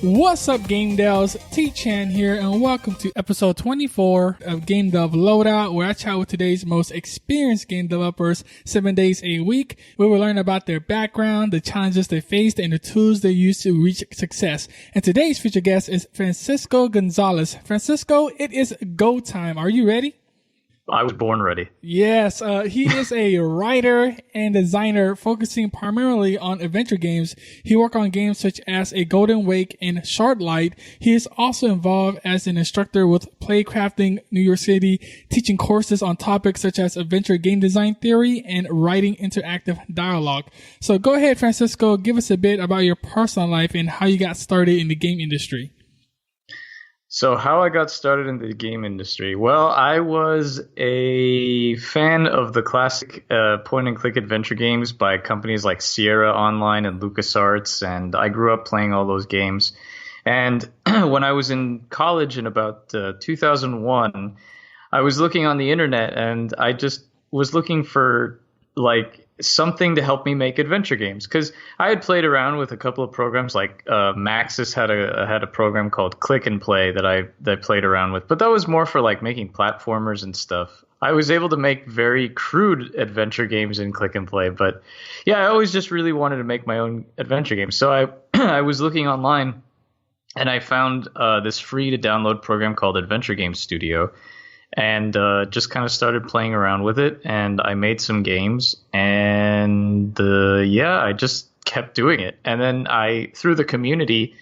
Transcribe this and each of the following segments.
What's up, Game Devs? T-Chan here, and welcome to episode 24 of Game Dev Loadout, where I chat with today's most experienced game developers 7 days a week. We will learn about their background, the challenges they faced, and the tools they use to reach success. And today's featured guest is Fransisco Gonzalez. Fransisco, it is go time. Are you ready? I was born ready. Yes, he is a writer and designer focusing primarily on adventure games. He worked on games such as A Golden Wake and Shardlight. He is also involved as an instructor with Playcrafting New York City, teaching courses on topics such as adventure game design theory and writing interactive dialogue. So go ahead, Fransisco, give us a bit about your personal life and how you got started in the game industry. So how I got started in the game industry? Well, I was a fan of the classic point-and-click adventure games by companies like Sierra Online and LucasArts, and I grew up playing all those games. And when I was in college in about 2001, I was looking on the internet, and I just was looking for something to help me make adventure games, because I had played around with a couple of programs like Maxis had a program called Click and Play that I played around with, but that was more for like making platformers and stuff. I was able to make very crude adventure games in Click and Play, but yeah, I always just really wanted to make my own adventure games. So I was looking online and I found this free to download program called Adventure Game Studio. And just kind of started playing around with it, and I made some games, and I just kept doing it. And then through the community,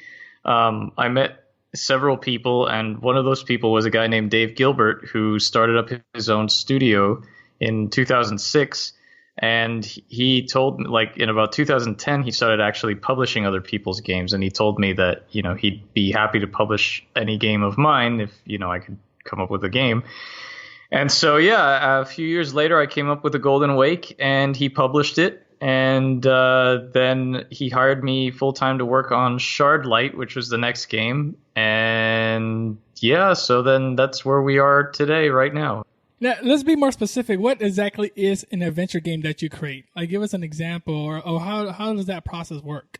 I met several people, and one of those people was a guy named Dave Gilbert, who started up his own studio in 2006. And he told me, in about 2010, he started actually publishing other people's games, and he told me that, he'd be happy to publish any game of mine if, I could come up with a game. And so a few years later I came up with A Golden Wake, and he published it, and then he hired me full-time to work on Shardlight, which was the next game. And so then that's where we are today right now. Now, let's be more specific. What exactly is an adventure game that you create? Give us an example, or how does that process work?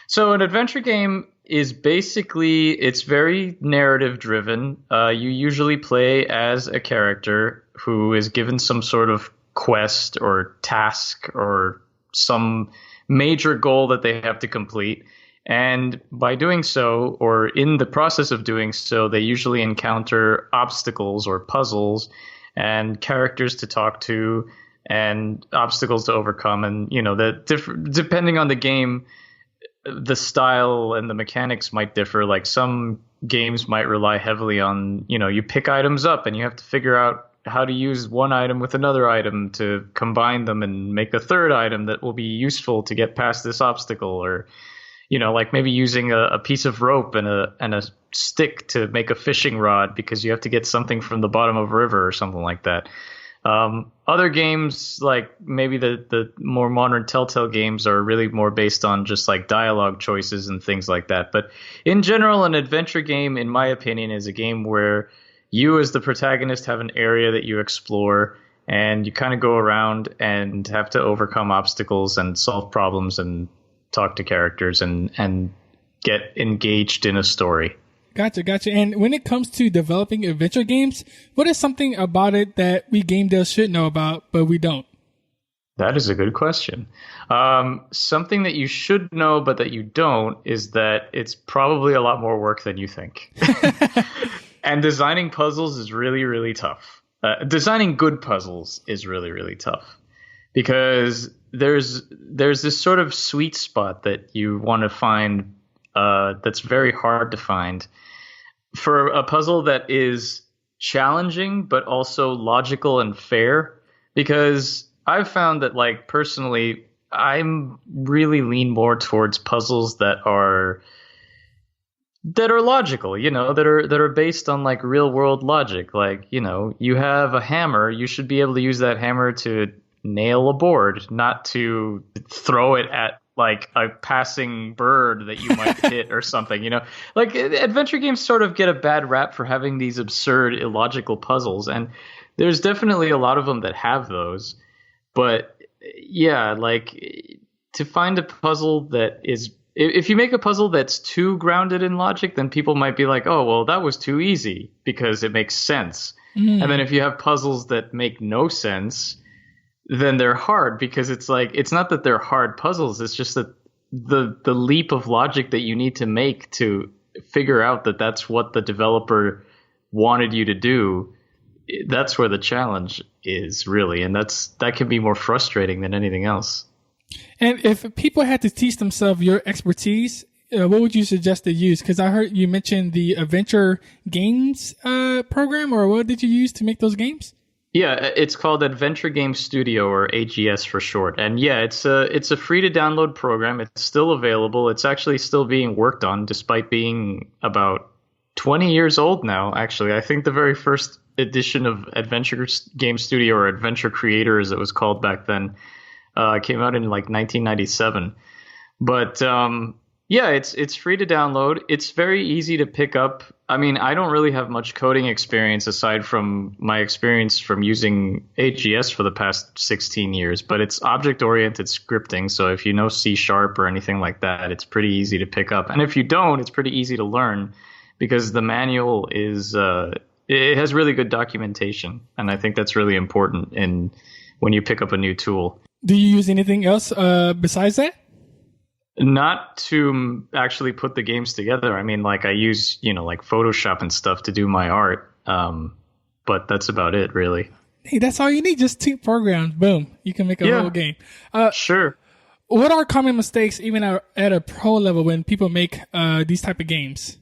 So an adventure game is basically, it's very narrative driven. You usually play as a character who is given some sort of quest or task or some major goal that they have to complete. And by doing so, or in the process of doing so, they usually encounter obstacles or puzzles and characters to talk to and obstacles to overcome. And, depending on the game, the style and the mechanics might differ. Like some games might rely heavily on, you pick items up and you have to figure out how to use one item with another item to combine them and make a third item that will be useful to get past this obstacle. Or, maybe using a piece of rope and a stick to make a fishing rod because you have to get something from the bottom of a river or something like that. Other games, like maybe the more modern Telltale games, are really more based on just like dialogue choices and things like that. But in general, an adventure game, in my opinion, is a game where you as the protagonist have an area that you explore, and you kind of go around and have to overcome obstacles and solve problems and talk to characters and get engaged in a story. Gotcha. And when it comes to developing adventure games, what is something about it that we game devs should know about, but we don't? That is a good question. Something that you should know, but that you don't, is that it's probably a lot more work than you think. And designing puzzles is really, really tough. Designing good puzzles is really, really tough, because there's this sort of sweet spot that you want to find that's very hard to find for a puzzle that is challenging but also logical and fair. Because I've found that, personally, I'm really lean more towards puzzles that are logical, that are based on real world logic. You have a hammer, you should be able to use that hammer to nail a board, not to throw it at a passing bird that you might hit or something. Adventure games sort of get a bad rap for having these absurd, illogical puzzles, and there's definitely a lot of them that have those. But yeah, to find a puzzle that is if you make a puzzle that's too grounded in logic, then people might be like, oh, well, that was too easy because it makes sense. And then if you have puzzles that make no sense, then they're hard because it's like, it's not that they're hard puzzles. It's just that the leap of logic that you need to make to figure out that that's what the developer wanted you to do, that's where the challenge is, really. And that can be more frustrating than anything else. And if people had to teach themselves your expertise, what would you suggest they use? Because I heard you mention the Adventure Games program, or what did you use to make those games? Yeah, it's called Adventure Game Studio, or AGS for short. And yeah, it's a free to download program. It's still available. It's actually still being worked on, despite being about 20 years old now, actually. I think the very first edition of Adventure Game Studio, or Adventure Creator as it was called back then, came out in like 1997. But yeah, it's free to download. It's very easy to pick up. I mean, I don't really have much coding experience aside from my experience from using AGS for the past 16 years, but it's object-oriented scripting. So if you know C# or anything like that, it's pretty easy to pick up. And if you don't, it's pretty easy to learn because the manual is it has really good documentation. And I think that's really important when you pick up a new tool. Do you use anything else besides that? Not to actually put the games together. I mean, like I use, like Photoshop and stuff to do my art. But that's about it, really. Hey, that's all you need. Just 2 programs. Boom. You can make a whole game. Sure. What are common mistakes even at a pro level when people make these type of games?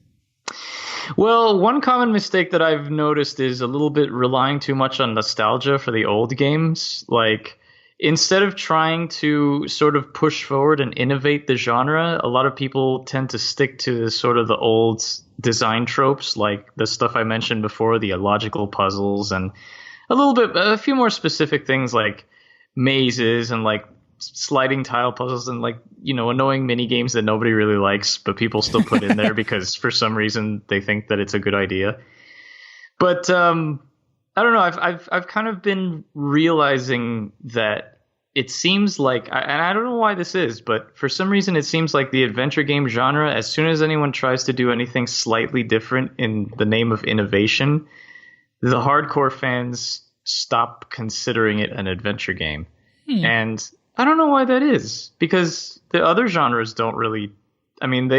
Well, one common mistake that I've noticed is a little bit relying too much on nostalgia for the old games. Like, instead of trying to sort of push forward and innovate the genre, a lot of people tend to stick to sort of the old design tropes, like the stuff I mentioned before, the illogical puzzles, and a few more specific things like mazes and like sliding tile puzzles and like, annoying mini games that nobody really likes, but people still put in there because for some reason they think that it's a good idea. But I don't know. I've kind of been realizing that it seems like, and I don't know why this is, but for some reason it seems like the adventure game genre, as soon as anyone tries to do anything slightly different in the name of innovation, the hardcore fans stop considering it an adventure game. And I don't know why that is, because the other genres don't really. I mean,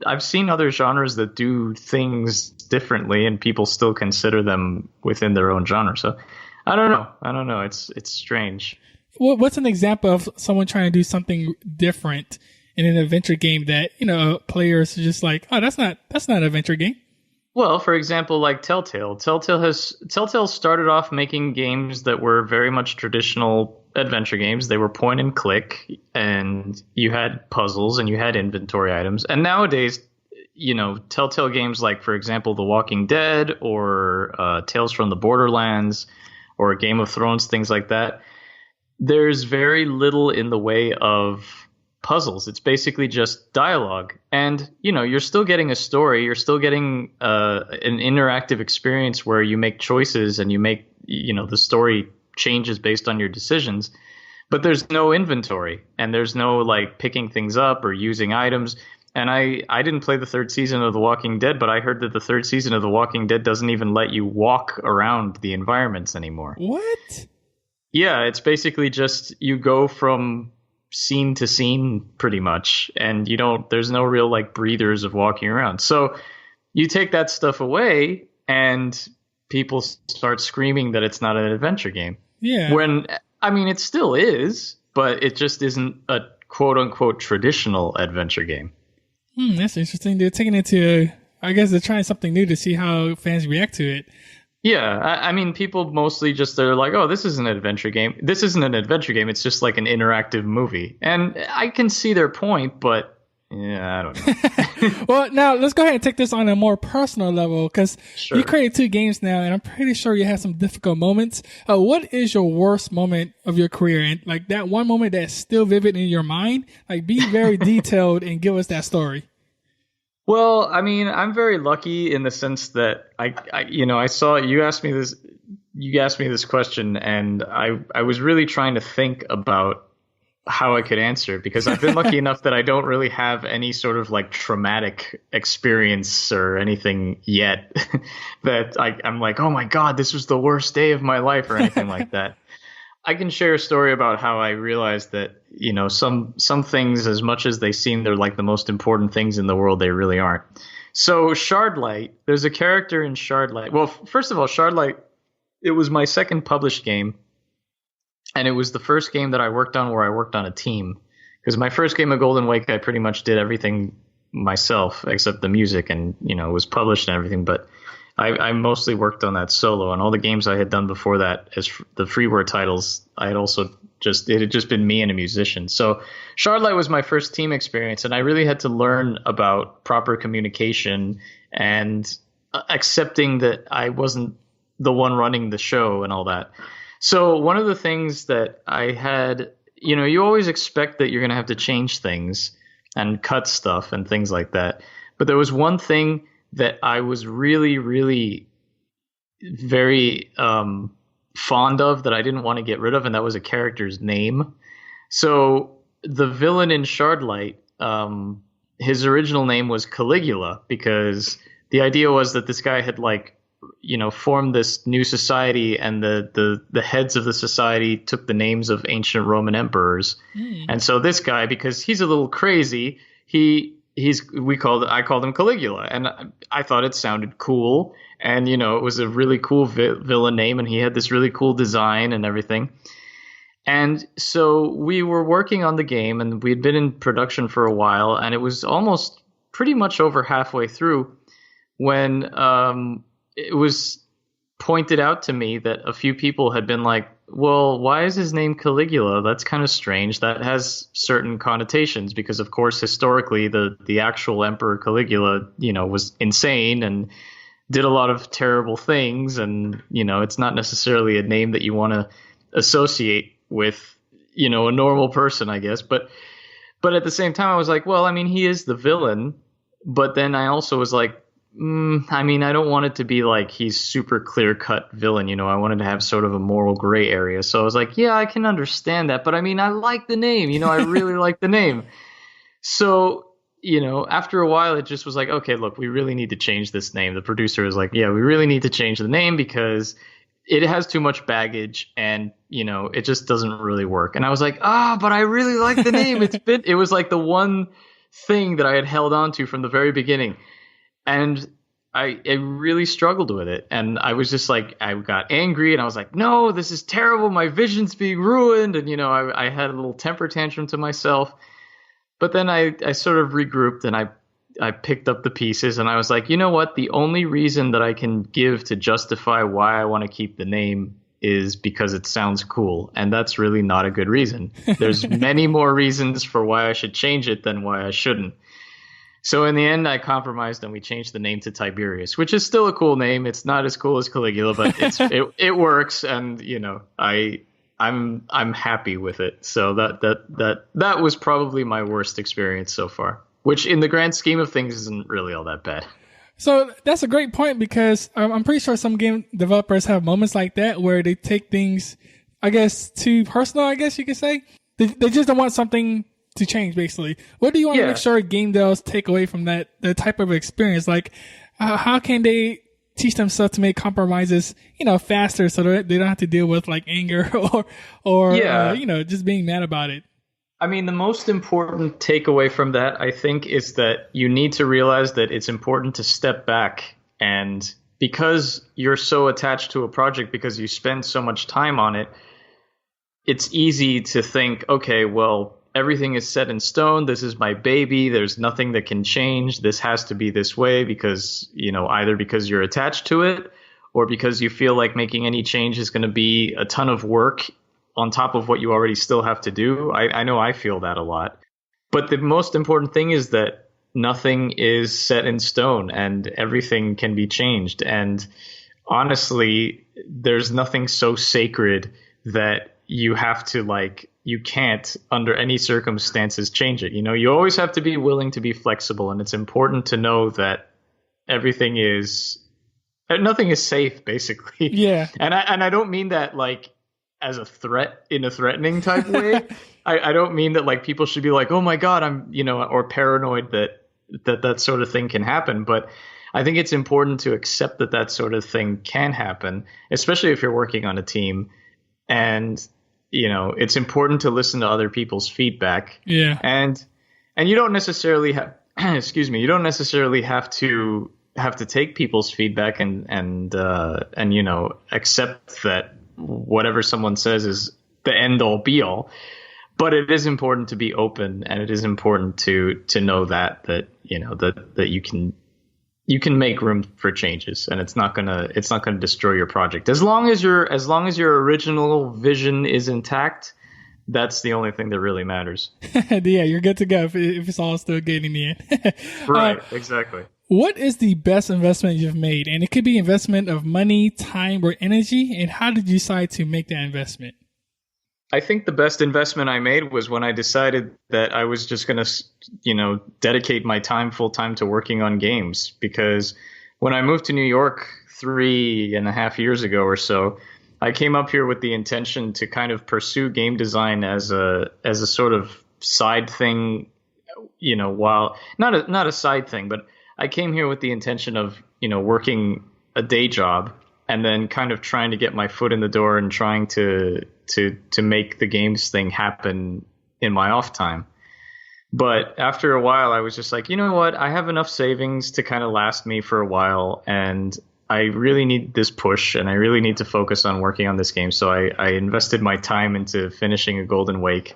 I've seen other genres that do things differently and people still consider them within their own genre. So I don't know. It's strange. Well, what's an example of someone trying to do something different in an adventure game that, players are just like, oh, that's not an adventure game? Well, for example, like Telltale. Telltale started off making games that were very much traditional adventure games. They were point and click, and you had puzzles and you had inventory items. And nowadays, Telltale games like, for example, The Walking Dead or Tales from the Borderlands or Game of Thrones, things like that, there's very little in the way of puzzles. It's basically just dialogue. And, you're still getting a story. You're still getting an interactive experience where you make choices and you make, the story changes based on your decisions. But there's no inventory and there's no like picking things up or using items. And I didn't play the 3rd season of The Walking Dead, but I heard that the 3rd season of The Walking Dead doesn't even let you walk around the environments anymore. What? Yeah, it's basically just you go from scene to scene pretty much, and there's no real like breathers of walking around. So you take that stuff away and people start screaming that it's not an adventure game. Yeah. When, I mean, it still is, but it just isn't a quote unquote traditional adventure game. That's interesting. They're taking it to, I guess they're trying something new to see how fans react to it. Yeah, I mean, people mostly they're like, oh, this isn't an adventure game. This isn't an adventure game. It's just like an interactive movie. And I can see their point, but yeah, I don't know. Well, now let's go ahead and take this on a more personal level, because Sure. You created 2 games now, and I'm pretty sure you had some difficult moments. What is your worst moment of your career? And like that one moment that's still vivid in your mind, like be very detailed and give us that story. Well, I mean, I'm very lucky in the sense that I saw you asked me this question, and I was really trying to think about how I could answer it, because I've been lucky enough that I don't really have any sort of like traumatic experience or anything yet that I'm like, oh my God, this was the worst day of my life or anything like that. I can share a story about how I realized that, some things, as much as they seem they're like the most important things in the world, they really aren't. So Shardlight, there's a character in Shardlight. Well, first of all, Shardlight, it was my second published game. And it was the first game that I worked on where I worked on a team. Because my first game of Golden Wake, I pretty much did everything myself except the music, and it was published and everything. But I mostly worked on that solo, and all the games I had done before that as the freeware titles, I had also it had just been me and a musician. So Shardlight was my first team experience, and I really had to learn about proper communication and accepting that I wasn't the one running the show and all that. So one of the things that I had, you always expect that you're going to have to change things and cut stuff and things like that. But there was one thing that I was really, really very fond of that I didn't want to get rid of, and that was a character's name. So the villain in Shardlight, his original name was Caligula, because the idea was that this guy had formed this new society, and the heads of the society took the names of ancient Roman emperors. And so this guy, because he's a little crazy, I called him Caligula, and I thought it sounded cool, and it was a really cool villain name, and he had this really cool design and everything. And so we were working on the game, and we'd been in production for a while, and it was almost pretty much over halfway through when it was pointed out to me that a few people had been like, well, why is his name Caligula? That's kind of strange. That has certain connotations, because, of course, historically, the actual Emperor Caligula, was insane and did a lot of terrible things. And, it's not necessarily a name that you want to associate with, a normal person, I guess. But at the same time, I was like, well, I mean, he is the villain. But then I also was like, I don't want it to be like he's super clear-cut villain, I wanted to have sort of a moral gray area. So I was like, yeah, I can understand that, but I like the name, I really like the name. So, after a while, it just was like, okay, look, we really need to change this name. The producer was like, yeah, we really need to change the name because it has too much baggage and, it just doesn't really work. And I was like, but I really like the name. It was like the one thing that I had held on to from the very beginning. And I really struggled with it. And I was just like, I got angry and I was like, no, this is terrible. My vision's being ruined. And, I had a little temper tantrum to myself. But then I sort of regrouped and I picked up the pieces and I was like, you know what? The only reason that I can give to justify why I want to keep the name is because it sounds cool. And that's really not a good reason. There's many more reasons for why I should change it than why I shouldn't. So in the end, I compromised and we changed the name to Tiberius, which is still a cool name. It's not as cool as Caligula, but it works, and I'm happy with it. So that was probably my worst experience so far, which in the grand scheme of things isn't really all that bad. So that's a great point, because I'm pretty sure some game developers have moments like that where they take things, I guess, too personal, I guess you could say. They just don't want something to change, basically. What do you want to make sure game devs take away from that type of experience? Like, how can they teach themselves to make compromises, faster, so that they don't have to deal with like anger or just being mad about it? I mean, the most important takeaway from that, I think, is that you need to realize that it's important to step back, and because you're so attached to a project, because you spend so much time on it, it's easy to think, okay, well, everything is set in stone. This is my baby. There's nothing that can change. This has to be this way because, either because you're attached to it or because you feel like making any change is going to be a ton of work on top of what you already still have to do. I know I feel that a lot. But the most important thing is that nothing is set in stone and everything can be changed. And honestly, there's nothing so sacred that you have to you can't under any circumstances change it. You always have to be willing to be flexible, and it's important to know that nothing is safe, basically. Yeah. And I don't mean that as a threat in a threatening type way. I don't mean that like people should be like, oh my God, I'm, or paranoid that sort of thing can happen. But I think it's important to accept that sort of thing can happen, especially if you're working on a team. And, it's important to listen to other people's feedback. Yeah. And you don't necessarily have, you don't necessarily have to take people's feedback and accept that whatever someone says is the end all be all. But it is important to be open, and it is important to know that you can make room for changes, and it's not gonna destroy your project as long as your original vision is intact. That's the only thing that really matters. Yeah, you're good to go if it's all still good in the end. Right, exactly. What is the best investment you've made? And it could be investment of money, time, or energy. And how did you decide to make that investment? I think the best investment I made was when I decided that I was just going to, dedicate my time full time to working on games. Because when I moved to New York 3.5 years ago or so, I came up here with the intention to kind of pursue game design as a sort of side thing, while not a side thing, but I came here with the intention of, working a day job and then kind of trying to get my foot in the door and trying to make the games thing happen in my off time. But after a while, I was just like, you know what? I have enough savings to kind of last me for a while, and I really need this push, and I really need to focus on working on this game. So I invested my time into finishing a Golden Wake,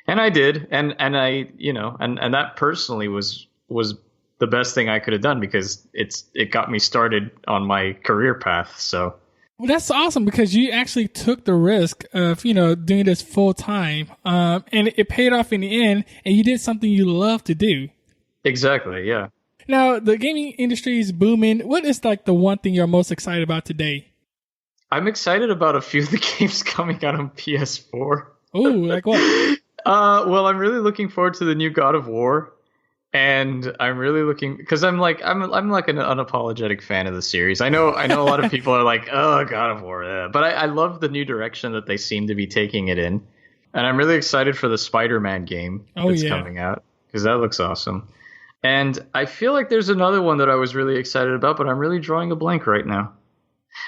and I did, and I, and that personally was the best thing I could have done, because it got me started on my career path. So. Well, that's awesome, because you actually took the risk of, doing this full time, and it paid off in the end, and you did something you love to do. Exactly. Yeah. Now, the gaming industry is booming. What is like the one thing you're most excited about today? I'm excited about a few of the games coming out on PS4. Oh, like what? Well, I'm really looking forward to the new God of War. And I'm really looking, because I'm like an unapologetic fan of the series. I know a lot of people are like, oh, God of War, yeah. But I love the new direction that they seem to be taking it in, and I'm really excited for the Spider-Man game that's coming out, because that looks awesome. And I feel like there's another one that I was really excited about, but I'm really drawing a blank right now.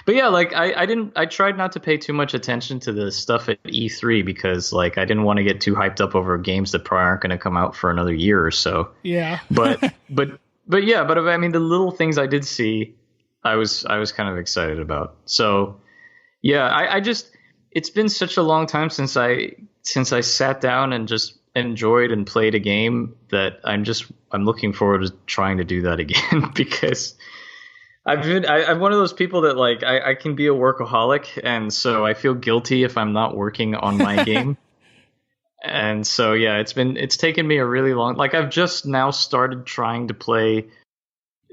But yeah, like I tried not to pay too much attention to the stuff at E3, because like I didn't want to get too hyped up over games that probably aren't going to come out for another year or so. Yeah. but I mean, the little things I did see, I was kind of excited about. So yeah, I just, it's been such a long time since I sat down and just enjoyed and played a game that I'm looking forward to trying to do that again, because I'm one of those people that like I can be a workaholic, and so I feel guilty if I'm not working on my game. And so yeah, it's taken me a really long, like I've just now started trying to play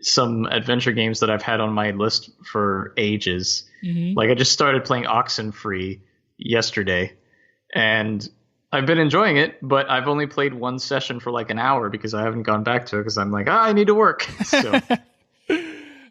some adventure games that I've had on my list for ages. Mm-hmm. Like I just started playing Oxenfree yesterday, and I've been enjoying it, but I've only played one session for like an hour because I haven't gone back to it, because I'm like, I need to work. So.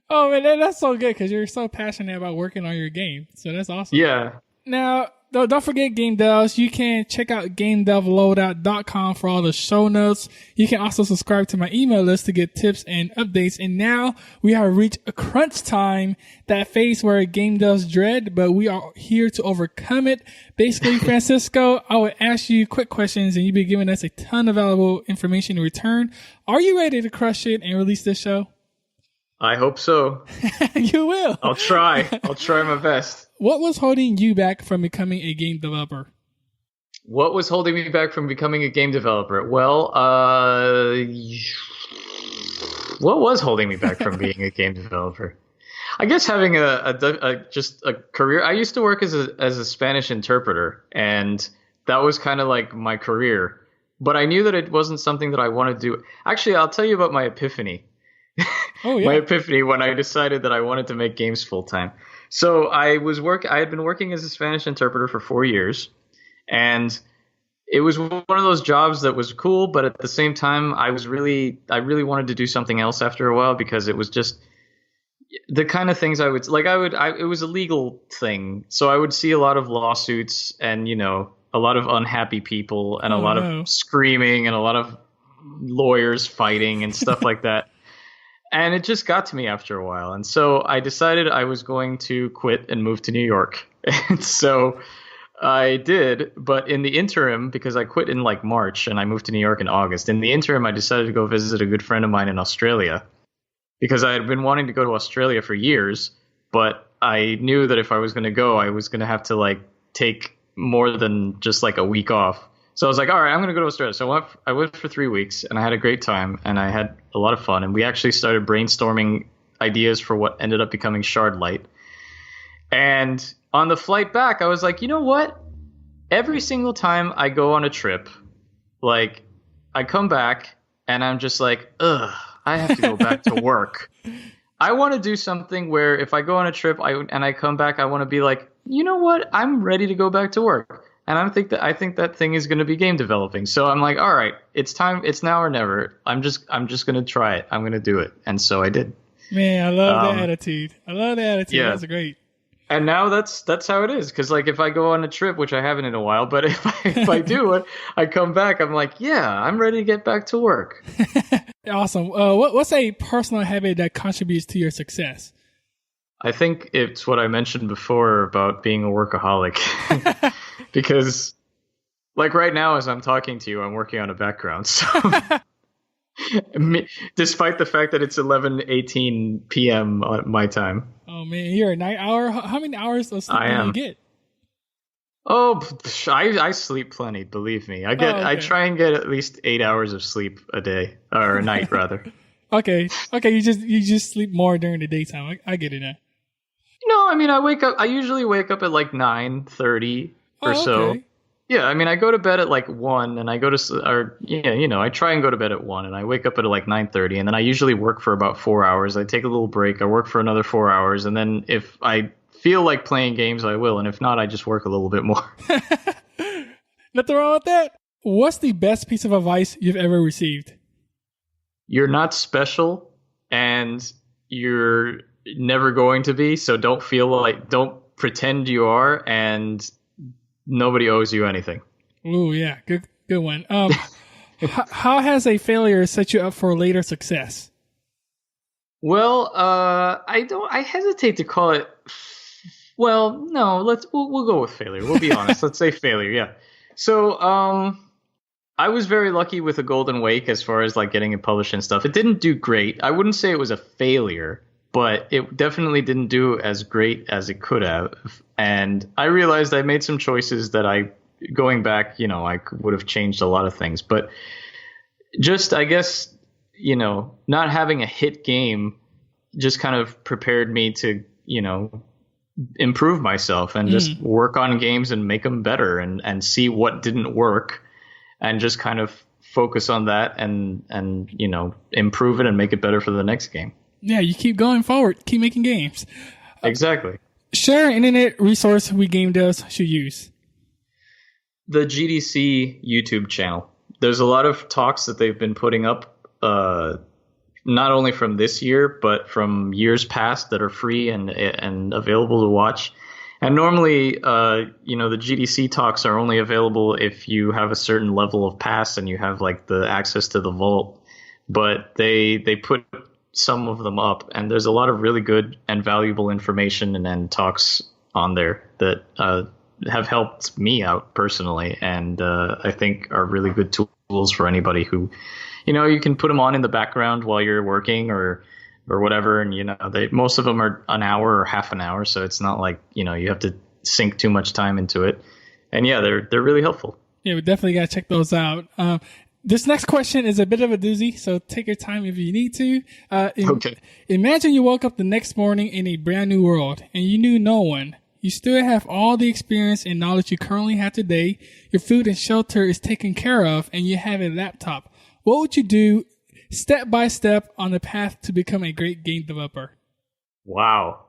Oh man, that's so good, because you're so passionate about working on your game. So that's awesome. Yeah. Now, don't forget Game Devs. You can check out GameDevLoadout.com for all the show notes. You can also subscribe to my email list to get tips and updates. And now we have reached a crunch time, that phase where Game Devs dread, but we are here to overcome it. Basically, Fransisco, I would ask you quick questions, and you'd be giving us a ton of valuable information in return. Are you ready to crush it and release this show? I hope so. You will. I'll try my best. What was holding you back from becoming a game developer? What was holding me back from becoming a game developer? Well, what was holding me back from being a game developer? I guess having just a career. I used to work as a Spanish interpreter, and that was kind of like my career. But I knew that it wasn't something that I wanted to do. Actually, I'll tell you about my epiphany. Oh, yeah. My epiphany when I decided that I wanted to make games full time. So I had been working as a Spanish interpreter for 4 years, and it was one of those jobs that was cool, but at the same time I really wanted to do something else after a while, because it was just, the kind of things it was a legal thing. So I would see a lot of lawsuits and, a lot of unhappy people and a Oh lot no. of screaming and a lot of lawyers fighting and stuff like that. And it just got to me after a while. And so I decided I was going to quit and move to New York. And so I did. But in the interim, because I quit in like March and I moved to New York in August, in the interim, I decided to go visit a good friend of mine in Australia because I had been wanting to go to Australia for years. But I knew that if I was going to go, I was going to have to like take more than just like a week off. So I was like, all right, I'm going to go to Australia. So I went for 3 weeks and I had a great time and I had a lot of fun. And we actually started brainstorming ideas for what ended up becoming Shardlight. And on the flight back, I was like, you know what? Every single time I go on a trip, like I come back and I'm just like, ugh, I have to go back to work. I want to do something where if I go on a trip and I come back, I want to be like, you know what? I'm ready to go back to work. And I think that thing is going to be game developing. So I'm like, all right, it's time. It's now or never. I'm just going to try it. I'm going to do it. And so I did. Man, I love that attitude. I love that attitude. Yeah. That's great. And now that's how it is. Because like if I go on a trip, which I haven't in a while, but if I do it, I come back. I'm like, yeah, I'm ready to get back to work. Awesome. What's a personal habit that contributes to your success? I think it's what I mentioned before about being a workaholic. Because like right now, as I'm talking to you, I'm working on a background. So despite the fact that it's 11:18 p.m. my time. Oh man, you're a night owl. How many hours of sleep do you get? Oh, I sleep plenty. Believe me, Okay. I try and get at least 8 hours of sleep a day or a night rather. Okay. You just sleep more during the daytime. I get it now. No, I mean I usually wake up at like 9:30 or so. Okay. Yeah, I mean I go to bed at like 1 and I go to I try and go to bed at 1 and I wake up at like 9:30 and then I usually work for about 4 hours. I take a little break. I work for another 4 hours and then if I feel like playing games I will, and if not I just work a little bit more. Nothing wrong with that. What's the best piece of advice you've ever received? You're not special and you're never going to be, so don't pretend you are, and nobody owes you anything. Ooh, yeah, good one. How has a failure set you up for later success? Well, I hesitate to call it. Well, no, we'll go with failure. We'll be honest. Let's say failure. Yeah. So, I was very lucky with a Golden Wake as far as like getting it published and stuff. It didn't do great. I wouldn't say it was a failure, but it definitely didn't do as great as it could have. And I realized I made some choices that going back, I would have changed a lot of things. But just, I guess, not having a hit game just kind of prepared me to, improve myself and just work on games and make them better and see what didn't work and just kind of focus on that and improve it and make it better for the next game. Yeah, you keep going forward. Keep making games. Exactly. Share an internet resource we game devs should use. The GDC YouTube channel. There's a lot of talks that they've been putting up, not only from this year, but from years past that are free and available to watch. And normally, the GDC talks are only available if you have a certain level of pass and you have like the access to the vault. But they put some of them up, and there's a lot of really good and valuable information and talks on there that have helped me out personally, and I think are really good tools for anybody who, you can put them on in the background while you're working or whatever, and most of them are an hour or half an hour, so it's not like you have to sink too much time into it. And yeah, they're really helpful. Yeah, we definitely gotta check those out. This next question is a bit of a doozy, so take your time if you need to. Okay. Imagine you woke up the next morning in a brand new world and you knew no one. You still have all the experience and knowledge you currently have today. Your food and shelter is taken care of, and you have a laptop. What would you do step by step on the path to become a great game developer? Wow.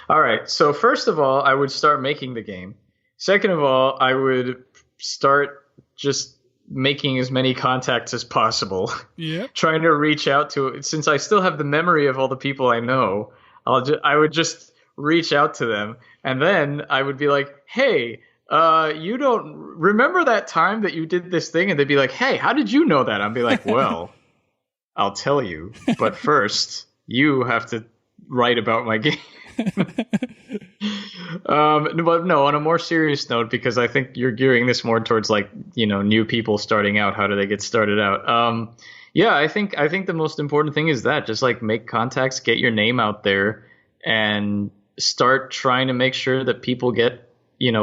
All right. So first of all, I would start making the game. Second of all, I would start just making as many contacts as possible. Yeah. Trying to reach out to, since I still have the memory of all the people I know, I would just reach out to them, and then I would be like, hey, you don't remember that time that you did this thing? And they'd be like, hey, how did you know that? I'd be like, well, I'll tell you, but first you have to write about my game. But no, on a more serious note, because I think you're gearing this more towards like, new people starting out. How do they get started out? Yeah, I think the most important thing is that just like make contacts, get your name out there, and start trying to make sure that people get,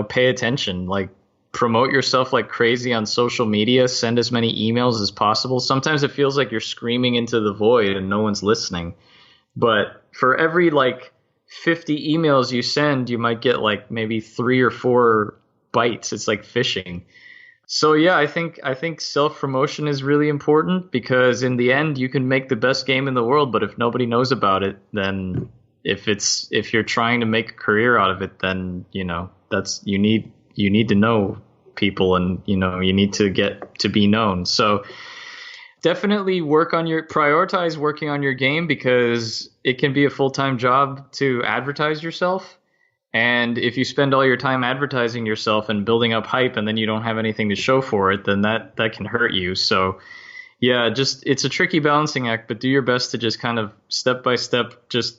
pay attention, like promote yourself like crazy on social media, send as many emails as possible. Sometimes it feels like you're screaming into the void and no one's listening. But for every like 50 emails you send, you might get like maybe 3 or 4 bites. It's like fishing. So yeah, I think self-promotion is really important, because in the end you can make the best game in the world, but if nobody knows about it, then if you're trying to make a career out of it, then that's you need to know people, and you need to get to be known. So definitely prioritize working on your game, because it can be a full-time job to advertise yourself. And if you spend all your time advertising yourself and building up hype, and then you don't have anything to show for it, then that can hurt you. So yeah, it's a tricky balancing act, but do your best to just kind of step by step, just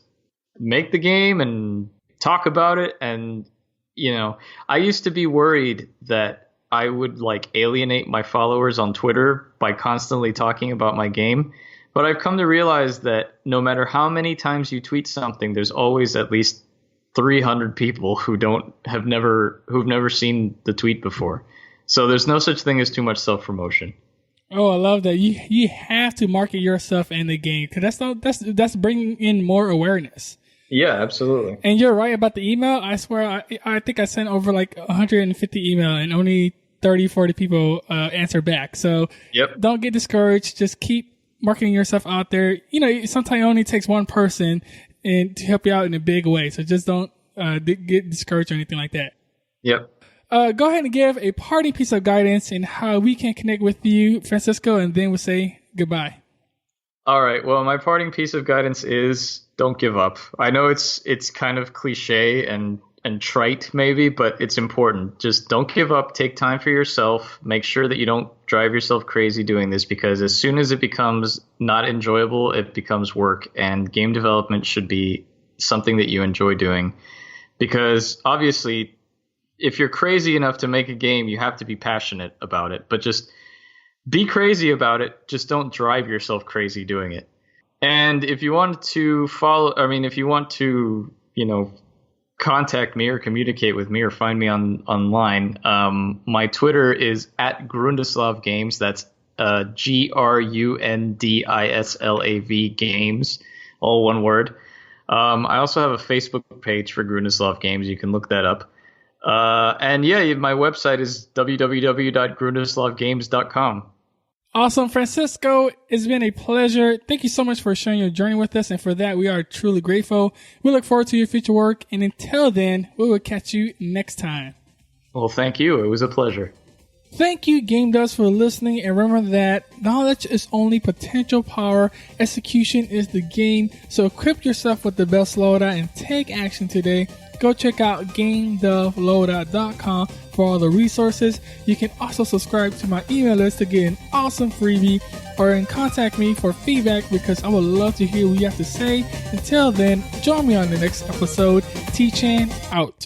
make the game and talk about it. And, I used to be worried that I would like alienate my followers on Twitter by constantly talking about my game. But I've come to realize that no matter how many times you tweet something, there's always at least 300 people who've never seen the tweet before. So there's no such thing as too much self-promotion. Oh, I love that. You have to market yourself in the game, because that's bringing in more awareness. Yeah, absolutely. And you're right about the email. I swear, I think I sent over like 150 email and only 30, 40 people answer back. So yep. Don't get discouraged. Just keep marketing yourself out there. Sometimes it only takes one person and to help you out in a big way. So just don't get discouraged or anything like that. Yep. Go ahead and give a parting piece of guidance in how we can connect with you, Fransisco, and then we'll say goodbye. All right. Well, my parting piece of guidance is don't give up. I know it's kind of cliche and trite maybe, but it's important. Just don't give up. Take time for yourself. Make sure that you don't drive yourself crazy doing this, because as soon as it becomes not enjoyable, it becomes work, and game development should be something that you enjoy doing. Because obviously, if you're crazy enough to make a game, you have to be passionate about it, but just be crazy about it. Just don't drive yourself crazy doing it. And if you want to contact me or communicate with me or find me online, my Twitter is at Grundislav Games. That's Grundislav Games, all one word. I also have a Facebook page for Grundislav Games. You can look that up. And yeah, my website is www.grundislavgames.com. Awesome, Fransisco. It's been a pleasure. Thank you so much for sharing your journey with us, and for that, we are truly grateful. We look forward to your future work, and until then, we will catch you next time. Well, thank you. It was a pleasure. Thank you, Game Devs, for listening, and remember that knowledge is only potential power. Execution is the game. So equip yourself with the best loadout and take action today. Go check out GameDevLoadout.com for all the resources. You can also subscribe to my email list to get an awesome freebie, or contact me for feedback, because I would love to hear what you have to say. Until then, join me on the next episode. T-Chan out.